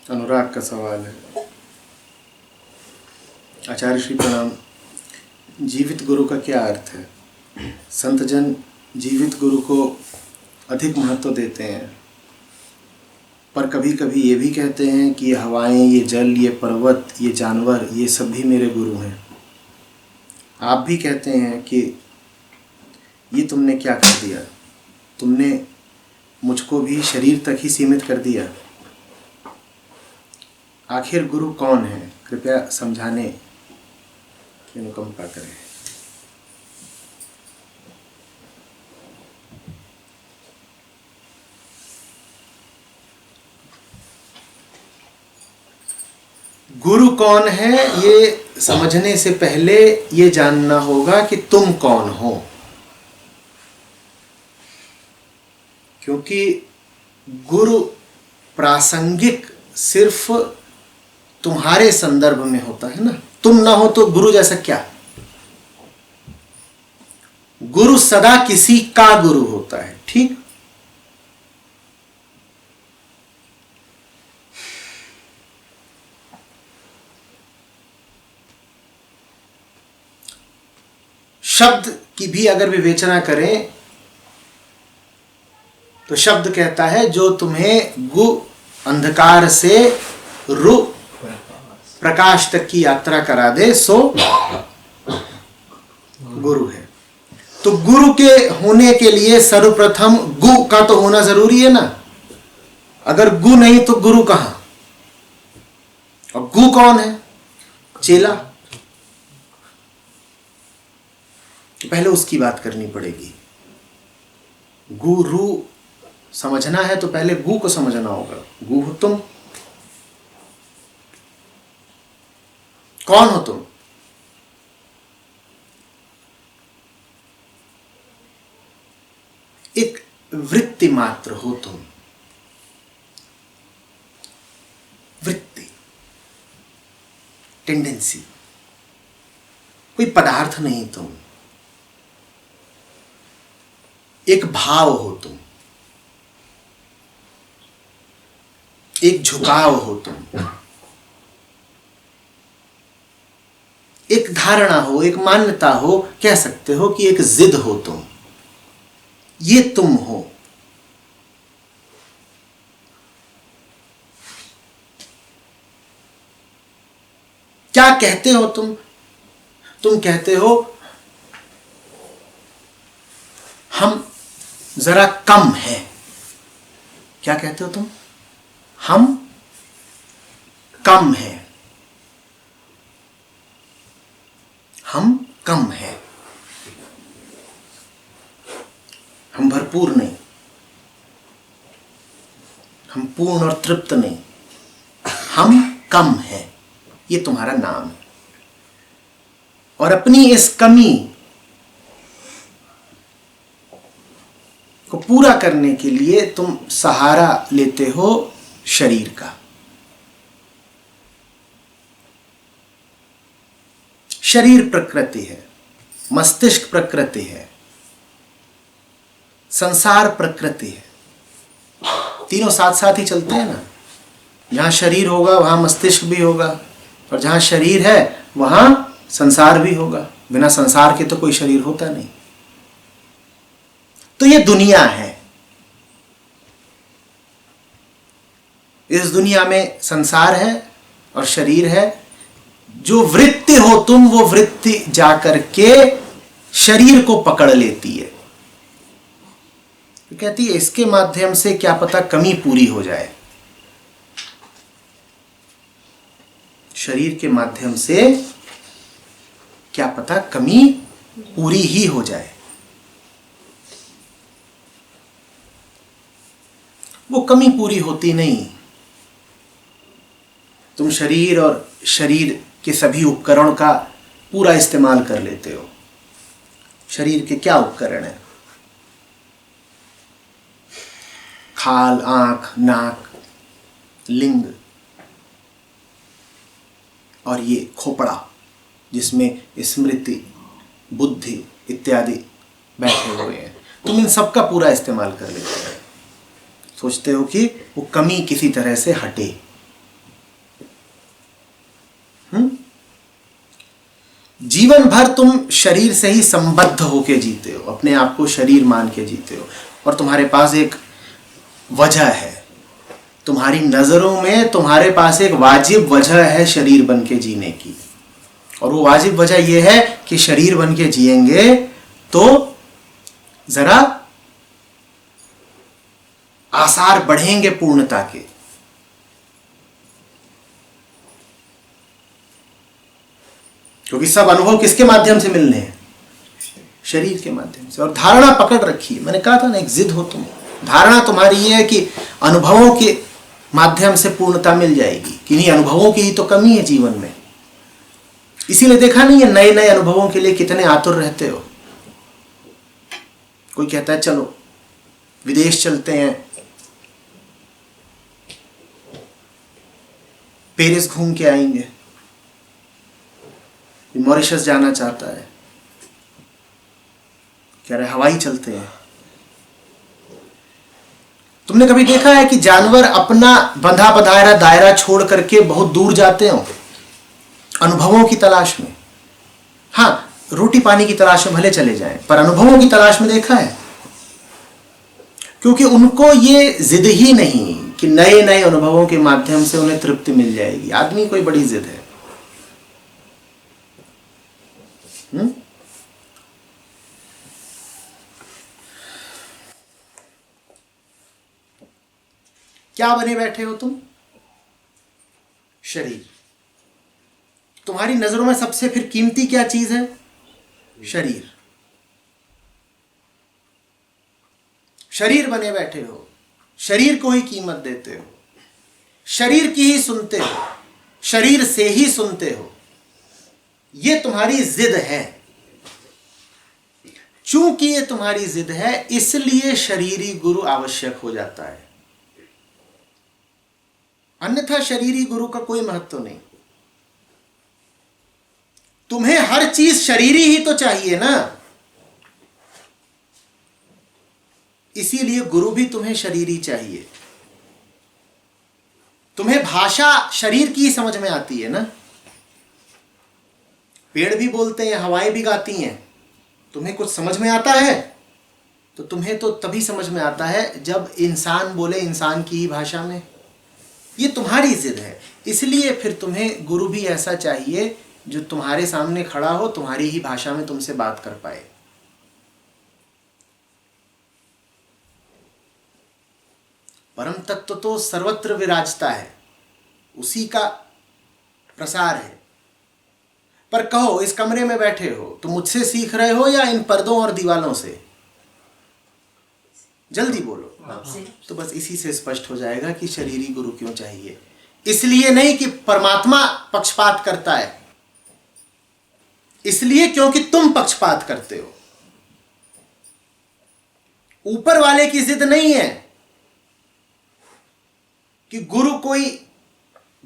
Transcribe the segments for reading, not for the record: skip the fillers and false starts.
अनुराग का सवाल है। आचार्य श्री प्रणाम। जीवित गुरु का क्या अर्थ है? संतजन जीवित गुरु को अधिक महत्व देते हैं, पर कभी कभी ये भी कहते हैं कि ये हवाएं, ये जल, ये पर्वत, ये जानवर, ये सब भी मेरे गुरु हैं। आप भी कहते हैं कि ये तुमने क्या कर दिया, तुमने मुझको भी शरीर तक ही सीमित कर दिया। आखिर गुरु कौन है? कृपया समझाने की अनुकंपा करें। गुरु कौन है ये समझने से पहले ये जानना होगा कि तुम कौन हो, क्योंकि गुरु प्रासंगिक सिर्फ तुम्हारे संदर्भ में होता है ना। तुम ना हो तो गुरु जैसा क्या? गुरु सदा किसी का गुरु होता है, ठीक? शब्द की भी अगर विवेचना करें तो शब्द कहता है जो तुम्हें गु अंधकार से रु प्रकाश तक की यात्रा करा दे सो गुरु है। तो गुरु के होने के लिए सर्वप्रथम गु का तो होना जरूरी है ना। अगर गु नहीं तो गुरु कहां? और गु कौन है? चेला। तो पहले उसकी बात करनी पड़ेगी। गुरु समझना है तो पहले गु को समझना होगा। गु हो तुम। कौन हो तुम? एक वृत्ति मात्र हो तुम। वृत्ति, टेंडेंसी, कोई पदार्थ नहीं तुम। एक भाव हो तुम, एक झुकाव हो तुम, एक धारणा हो, एक मान्यता हो, कह सकते हो कि एक जिद हो तुम। ये तुम हो। क्या कहते हो तुम? तुम कहते हो हम जरा कम है। क्या कहते हो तुम? हम कम है। हम कम है। हम भरपूर नहीं, हम पूर्ण और तृप्त नहीं, हम कम है। ये तुम्हारा नाम है। और अपनी इस कमी को पूरा करने के लिए तुम सहारा लेते हो शरीर का। शरीर प्रकृति है, मस्तिष्क प्रकृति है, संसार प्रकृति है। तीनों साथ साथ ही चलते हैं ना। जहां शरीर होगा वहां मस्तिष्क भी होगा, और जहां शरीर है वहां संसार भी होगा। बिना संसार के तो कोई शरीर होता नहीं। तो ये दुनिया है। इस दुनिया में संसार है और शरीर है। जो वृत्ति हो तुम, वो वृत्ति जाकर के शरीर को पकड़ लेती है। तो कहती है इसके माध्यम से क्या पता कमी पूरी हो जाए। शरीर के माध्यम से क्या पता कमी पूरी ही हो जाए। वो कमी पूरी होती नहीं। तुम शरीर और शरीर के सभी उपकरण का पूरा इस्तेमाल कर लेते हो। शरीर के क्या उपकरण है? खाल, आंख, नाक, लिंग और ये खोपड़ा जिसमें स्मृति, बुद्धि इत्यादि बैठे हुए हैं। तुम इन सब का पूरा इस्तेमाल कर लेते हो। सोचते हो कि वो कमी किसी तरह से हटे। जीवन भर तुम शरीर से ही संबद्ध होके जीते हो, अपने आप को शरीर मान के जीते हो, और तुम्हारे पास एक वजह है, तुम्हारी नजरों में तुम्हारे पास एक वाजिब वजह है शरीर बन के जीने की, और वो वाजिब वजह यह है कि शरीर बन के जिएंगे तो जरा आसार बढ़ेंगे पूर्णता के। क्योंकि सब अनुभव किसके माध्यम से मिलने हैं? शरीर के माध्यम से। और धारणा पकड़ रखी है, मैंने कहा था ना, एक जिद हो तुम, धारणा तुम्हारी ये है कि अनुभवों के माध्यम से पूर्णता मिल जाएगी, किन्हीं अनुभवों की ही तो कमी है जीवन में। इसीलिए देखा नहीं है नए नए अनुभवों के लिए कितने आतुर रहते हो। कोई कहता है चलो विदेश चलते हैं, पेरिस घूम के आएंगे, मॉरिशस जाना चाहता है, कह रहे हवाई चलते हैं। तुमने कभी देखा है कि जानवर अपना बंधा बंधाया दायरा छोड़ करके बहुत दूर जाते हो अनुभवों की तलाश में? हाँ, रोटी पानी की तलाश में भले चले जाएं, पर अनुभवों की तलाश में देखा है? क्योंकि उनको ये जिद ही नहीं कि नए नए अनुभवों के माध्यम से उन्हें तृप्ति मिल जाएगी। आदमी कोई बड़ी जिद है। क्या बने बैठे हो तुम? शरीर। तुम्हारी नजरों में सबसे फिर कीमती क्या चीज है? शरीर। शरीर बने बैठे हो, शरीर को ही कीमत देते हो, शरीर की ही सुनते हो, शरीर से ही सुनते हो। ये तुम्हारी जिद है। चूंकि ये तुम्हारी जिद है, इसलिए शरीरी गुरु आवश्यक हो जाता है, अन्यथा शरीरी गुरु का कोई महत्व नहीं। तुम्हें हर चीज शरीरी ही तो चाहिए ना, इसीलिए गुरु भी तुम्हें शरीरी चाहिए। तुम्हें भाषा शरीर की ही समझ में आती है ना, पेड़ भी बोलते हैं, हवाएं भी गाती हैं, तुम्हें कुछ समझ में आता है? तो तुम्हें तो तभी समझ में आता है जब इंसान बोले इंसान की ही भाषा में। ये तुम्हारी जिद है, इसलिए फिर तुम्हें गुरु भी ऐसा चाहिए जो तुम्हारे सामने खड़ा हो, तुम्हारी ही भाषा में तुमसे बात कर पाए। परम तत्व तो सर्वत्र विराजता है, उसी का प्रसार है। पर कहो, इस कमरे में बैठे हो तो मुझसे सीख रहे हो या इन पर्दों और दीवालों से? जल्दी बोलो। तो बस इसी से स्पष्ट हो जाएगा कि शरीरी गुरु क्यों चाहिए। इसलिए नहीं कि परमात्मा पक्षपात करता है, इसलिए क्योंकि तुम पक्षपात करते हो। ऊपर वाले की जिद नहीं है कि गुरु कोई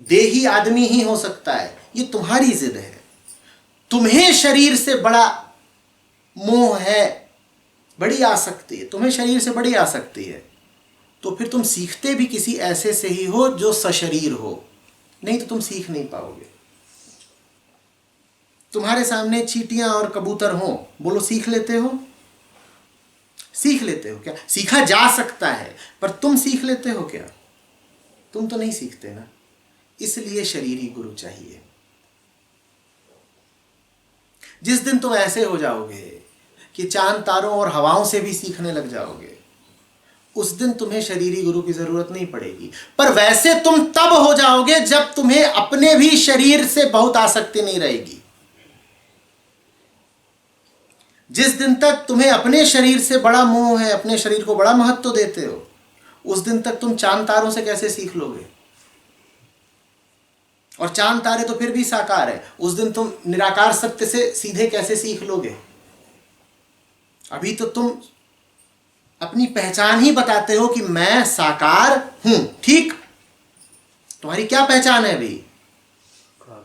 देही आदमी ही हो सकता है, ये तुम्हारी जिद है। तुम्हें शरीर से बड़ा मोह है, बड़ी आसक्ति है, तुम्हें शरीर से बड़ी आसक्ति है, तो फिर तुम सीखते भी किसी ऐसे से ही हो जो सशरीर हो, नहीं तो तुम सीख नहीं पाओगे। तुम्हारे सामने चींटियां और कबूतर हो, बोलो सीख लेते हो? सीख लेते हो क्या? सीखा जा सकता है, पर तुम सीख लेते हो क्या? तुम तो नहीं सीखते ना। इसलिए शरीरी गुरु चाहिए। जिस दिन तुम ऐसे हो जाओगे कि चांद तारों और हवाओं से भी सीखने लग जाओगे, उस दिन तुम्हें शरीरी गुरु की जरूरत नहीं पड़ेगी। पर वैसे तुम तब हो जाओगे जब तुम्हें अपने भी शरीर से बहुत आसक्ति नहीं रहेगी। जिस दिन तक तुम्हें अपने शरीर से बड़ा मोह है, अपने शरीर को बड़ा महत्व देते हो, उस दिन तक तुम चांद तारों से कैसे सीख लोगे? और चांद तारे तो फिर भी साकार है, उस दिन तुम निराकार सत्य से सीधे कैसे सीख लोगे? अभी तो तुम अपनी पहचान ही बताते हो कि मैं साकार हूं, ठीक? तुम्हारी क्या पहचान है अभी?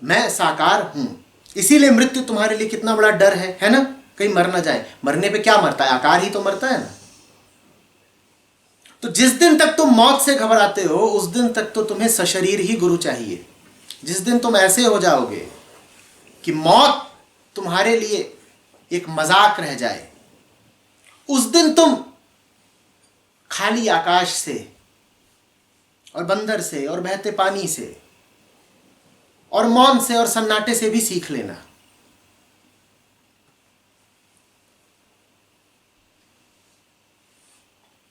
मैं साकार हूं। इसीलिए मृत्यु तुम्हारे लिए कितना बड़ा डर है ना? कहीं मर ना जाए। मरने पे क्या मरता है? आकार ही तो मरता है ना। तो जिस दिन तक तुम मौत से घबराते हो, उस दिन तक तो तुम्हें सशरीर ही गुरु चाहिए। जिस दिन तुम ऐसे हो जाओगे कि मौत तुम्हारे लिए एक मजाक रह जाए, उस दिन तुम खाली आकाश से और बंदर से और बहते पानी से और मौन से और सन्नाटे से भी सीख लेना।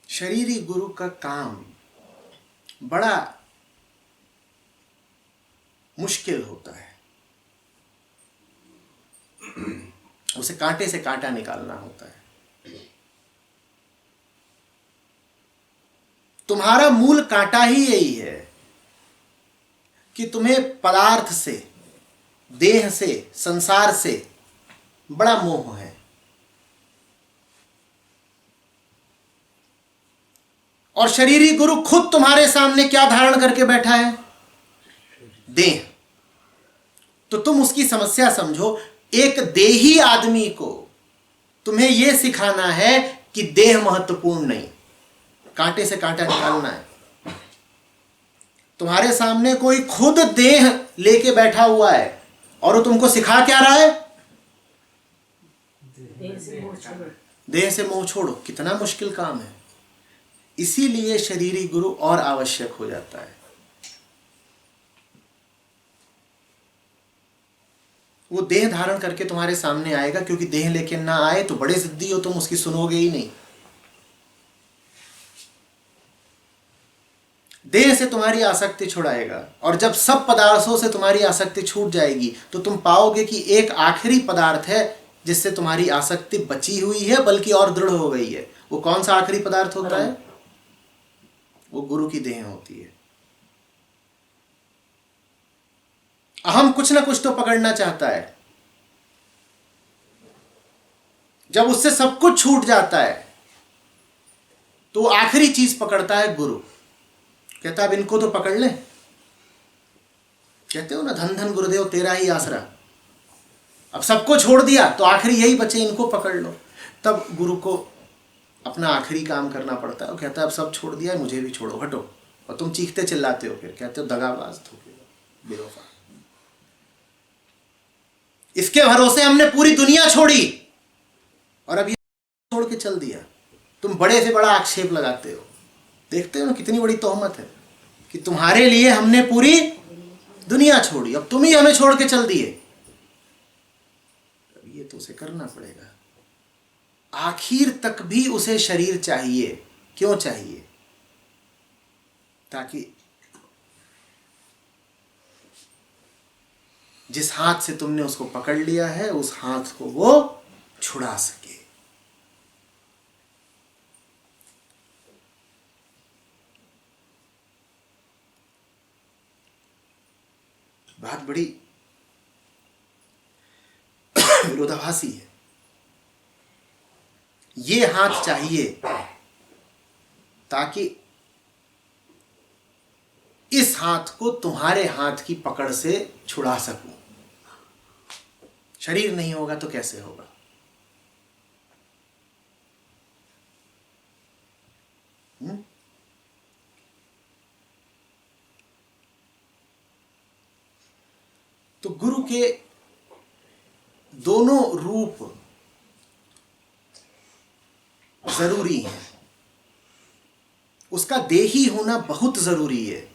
शरीरी गुरु का काम बड़ा मुश्किल होता है। उसे कांटे से कांटा निकालना होता है। तुम्हारा मूल कांटा ही यही है कि तुम्हें पदार्थ से, देह से, संसार से बड़ा मोह है। और शरीरी गुरु खुद तुम्हारे सामने क्या धारण करके बैठा है? देह। तो तुम उसकी समस्या समझो। एक देही आदमी को तुम्हें यह सिखाना है कि देह महत्वपूर्ण नहीं, कांटे से कांटा निकालना है। तुम्हारे सामने कोई खुद देह लेके बैठा हुआ है और वो तुमको सिखा क्या रहा है? देह से मोह छोड़ो। कितना मुश्किल काम है। इसीलिए शरीरी गुरु और आवश्यक हो जाता है। वो देह धारण करके तुम्हारे सामने आएगा, क्योंकि देह लेके ना आए तो बड़े जिद्दी हो तुम, उसकी सुनोगे ही नहीं। देह से तुम्हारी आसक्ति छुड़ाएगा, और जब सब पदार्थों से तुम्हारी आसक्ति छूट जाएगी तो तुम पाओगे कि एक आखिरी पदार्थ है जिससे तुम्हारी आसक्ति बची हुई है, बल्कि और दृढ़ हो गई है। वो कौन सा आखिरी पदार्थ होता है? वो गुरु की देह होती है। अहम कुछ ना कुछ तो पकड़ना चाहता है। जब उससे सब कुछ छूट जाता है तो आखिरी चीज पकड़ता है गुरु। कहता है अब इनको तो पकड़ ले। कहते हो ना, धन धन गुरुदेव तेरा ही आसरा। अब सबको छोड़ दिया तो आखिरी यही बचे, इनको पकड़ लो। तब गुरु को अपना आखिरी काम करना पड़ता है। वो कहता है अब सब छोड़ दिया है, मुझे भी छोड़ो, हटो। और तुम चीखते चिल्लाते हो, फिर कहते हो दगाबाज, धोखेबाज, बेवफा। इसके भरोसे हमने पूरी दुनिया छोड़ी और अब ये छोड़ के चल दिया। तुम बड़े से बड़ा आक्षेप लगाते हो। देखते हो ना कितनी बड़ी तोहमत है कि तुम्हारे लिए हमने पूरी दुनिया छोड़ी, अब तुम ही हमें छोड़ के चल दिए। अब ये तो उसे करना पड़ेगा। आखिर तक भी उसे शरीर चाहिए। क्यों चाहिए? ताकि जिस हाथ से तुमने उसको पकड़ लिया है उस हाथ को वो छुड़ा सके। बात बड़ी विरोधाभासी है। ये हाथ चाहिए ताकि इस हाथ को तुम्हारे हाथ की पकड़ से छुड़ा सकूं। शरीर नहीं होगा तो कैसे होगा? तो गुरु के दोनों रूप जरूरी हैं। उसका देही होना बहुत जरूरी है।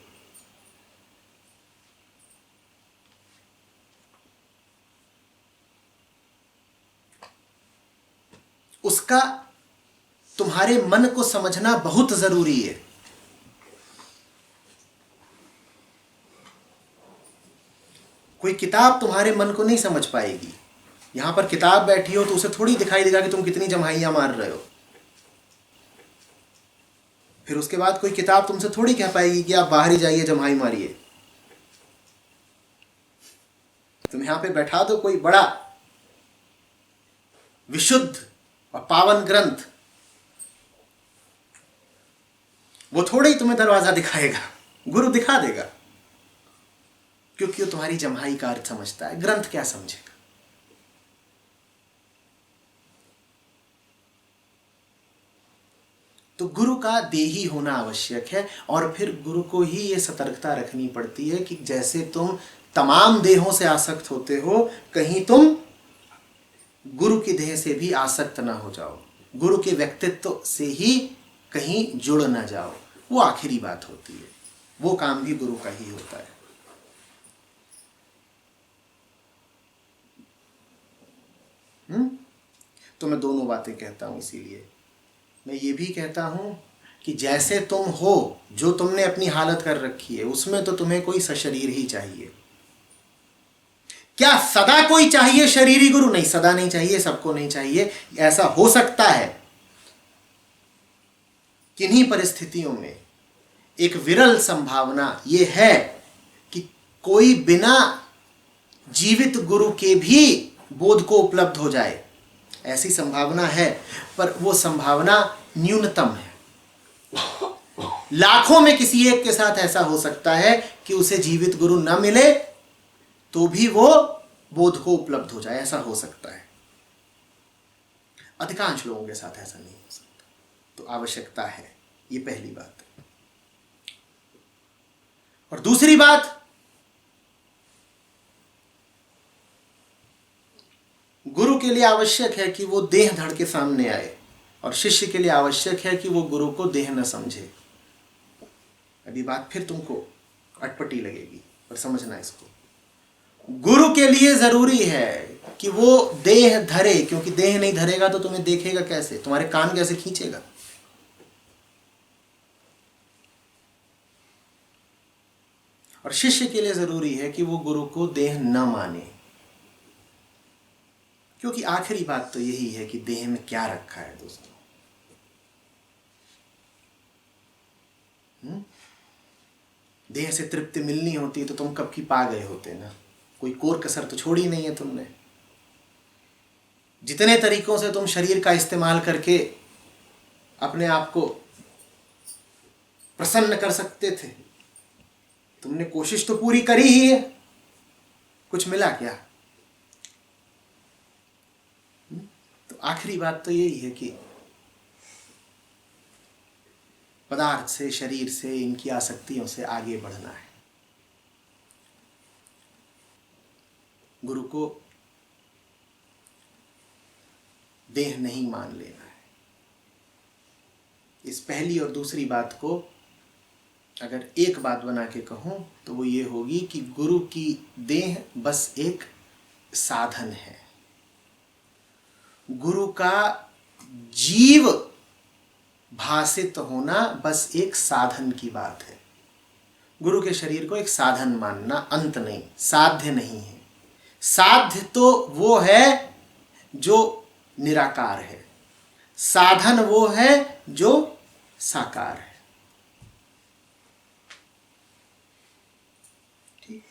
उसका तुम्हारे मन को समझना बहुत जरूरी है। कोई किताब तुम्हारे मन को नहीं समझ पाएगी। यहां पर किताब बैठी हो तो उसे थोड़ी दिखाई देगा कि तुम कितनी जम्हाइयां मार रहे हो। फिर उसके बाद कोई किताब तुमसे थोड़ी कह पाएगी कि आप बाहर ही जाइए, जम्हाई मारिए। तुम यहां पे बैठा दो कोई बड़ा विशुद्ध और पावन ग्रंथ, वो थोड़े ही तुम्हें दरवाजा दिखाएगा। गुरु दिखा देगा, क्योंकि वो तुम्हारी जम्हाई का अर्थ समझता है। ग्रंथ क्या समझेगा? तो गुरु का देही होना आवश्यक है। और फिर गुरु को ही ये सतर्कता रखनी पड़ती है कि जैसे तुम तमाम देहों से आसक्त होते हो, कहीं तुम गुरु की देह से भी आसक्त ना हो जाओ, गुरु के व्यक्तित्व से ही कहीं जुड़ ना जाओ, वो आखिरी बात होती है। वो काम भी गुरु का ही होता है। तो मैं दोनों बातें कहता हूं, इसीलिए मैं ये भी कहता हूं कि जैसे तुम हो, जो तुमने अपनी हालत कर रखी है, उसमें तो तुम्हें कोई सशरीर ही चाहिए। क्या सदा कोई चाहिए शरीरी गुरु? नहीं, सदा नहीं चाहिए, सबको नहीं चाहिए। ऐसा हो सकता है किन्हीं परिस्थितियों में, एक विरल संभावना यह है कि कोई बिना जीवित गुरु के भी बोध को उपलब्ध हो जाए। ऐसी संभावना है, पर वो संभावना न्यूनतम है। लाखों में किसी एक के साथ ऐसा हो सकता है कि उसे जीवित गुरु न मिले तो भी वो बोध को उपलब्ध हो जाए, ऐसा हो सकता है। अधिकांश लोगों के साथ ऐसा नहीं हो सकता। तो आवश्यकता है, ये पहली बात है। और दूसरी बात, गुरु के लिए आवश्यक है कि वो देह धड़ के सामने आए, और शिष्य के लिए आवश्यक है कि वो गुरु को देह न समझे। अभी बात फिर तुमको अटपटी लगेगी, पर समझना इसको। गुरु के लिए जरूरी है कि वो देह धरे, क्योंकि देह नहीं धरेगा तो तुम्हें देखेगा कैसे, तुम्हारे कान कैसे खींचेगा। और शिष्य के लिए जरूरी है कि वो गुरु को देह न माने, क्योंकि आखिरी बात तो यही है कि देह में क्या रखा है दोस्तों। देह से तृप्ति मिलनी होती तो तुम कब की पा गए होते ना। कोई कोर कसर तो छोड़ी नहीं है तुमने। जितने तरीकों से तुम शरीर का इस्तेमाल करके अपने आप को प्रसन्न कर सकते थे, तुमने कोशिश तो पूरी करी ही है। कुछ मिला क्या? तो आखिरी बात तो यही है कि पदार्थ से, शरीर से, इनकी आसक्तियों से आगे बढ़ना है। गुरु को देह नहीं मान लेना है। इस पहली और दूसरी बात को अगर एक बात बना के कहूं तो वो ये होगी कि गुरु की देह बस एक साधन है। गुरु का जीव भासित होना बस एक साधन की बात है। गुरु के शरीर को एक साधन मानना, अंत नहीं, साध्य नहीं है। साध्य तो वो है जो निराकार है, साधन वो है जो साकार है। ठीक।